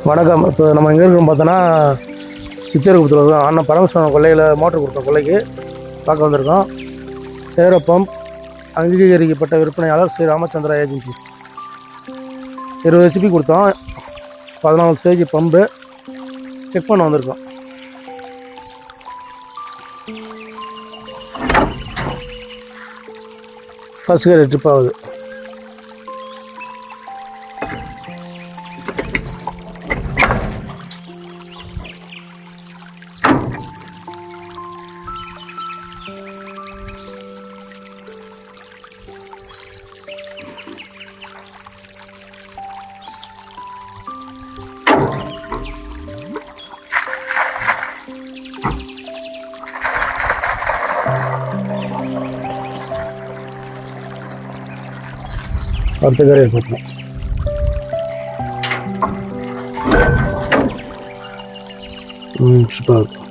வணக்கம். இப்போ நம்ம எங்கே இருக்கோம் பார்த்தோன்னா, சித்திரகுப்தத்தில் இருக்கோம். அண்ணன் பரமசிவன் கொல்லையில் மோட்டர் கொடுத்த கொல்லைக்கு பார்க்க வந்திருக்கோம். ஏரோ பம்ப் அங்கீகரிக்கப்பட்ட விற்பனையாளர் ஸ்ரீ ராமச்சந்திரா ஏஜென்சிஸ். 20 HP கொடுத்தோம். 14 ஸ்டேஜ் பம்பு செக் பண்ண வந்திருக்கோம். ஃபர்ஸ்ட் கியர் ட்ரிப் ஆகுது. அடுத்த கரையை பார்ப்போம். சூப்பராக இருக்கும்.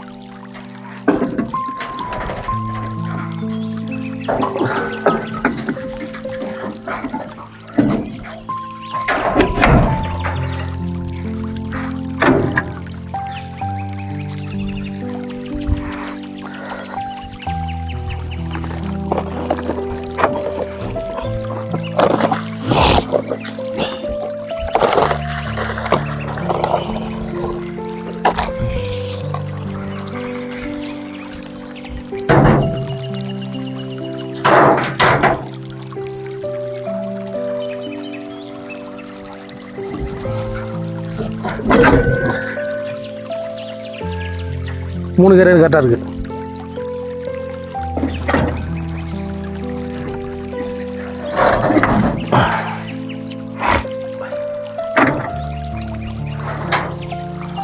மூணு கேரியர் கரெக்டாக இருக்குது.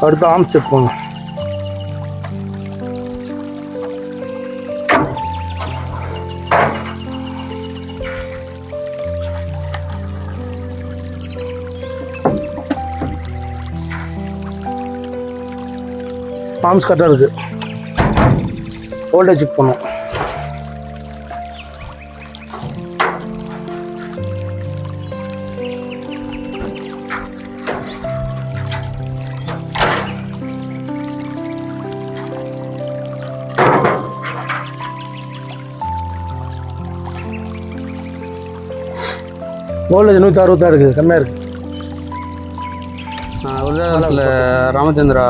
அடுத்து ஆர்ம் செக் பண்ணும். ஆர்ம்ஸ் கரெக்டாக இருக்குது. வோல்டேஜ் செக் பண்ணும். வோல்டேஜ் 166 இருக்குது, கம்மியாக இருக்குது. அதில் ராமச்சந்திரா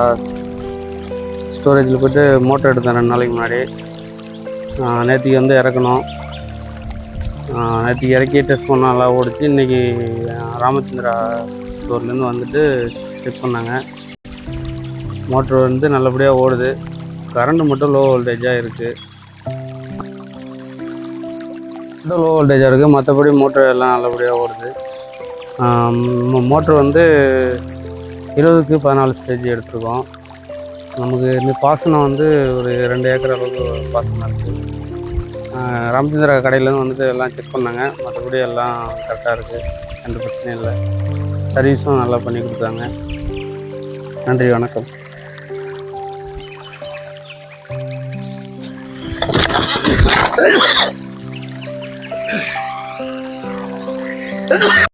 ஸ்டோரேஜில் போய்ட்டு மோட்டர் எடுத்தேன் 2 நாளைக்கு முன்னாடி. நேற்றுக்கு வந்து இறக்கணும். நேற்றுக்கு இறக்கி டெஸ்ட் பண்ணால் நல்லா ஓடிச்சு. இன்றைக்கி ராமச்சந்திரா ஸ்டோர்லேருந்து வந்துட்டு செக் பண்ணாங்க. மோட்ரு வந்து நல்லபடியாக ஓடுது. கரண்ட்டு மட்டும் லோ வோல்டேஜாக இருக்குது. லோ வோல்டேஜாக இருக்குது. மற்றபடி மோட்ரு எல்லாம் நல்லபடியாக ஓடுது. மோட்ரு வந்து 20க்கு 14 ஸ்டேஜ் எடுத்துருக்கோம். நமக்கு இந்த பாசனம் வந்து ஒரு 2 ஏக்கர் அளவுக்கு பாசனம் இருக்குது. ராமச்சந்திரா கடையிலேருந்து வந்துட்டு எல்லாம் செக் பண்ணாங்க. மற்றபடி எல்லாம் கரெக்டாக இருக்குது, எந்த பிரச்சனையும் இல்லை. சர்வீஸும் நல்லா பண்ணி கொடுத்தாங்க. நன்றி, வணக்கம்.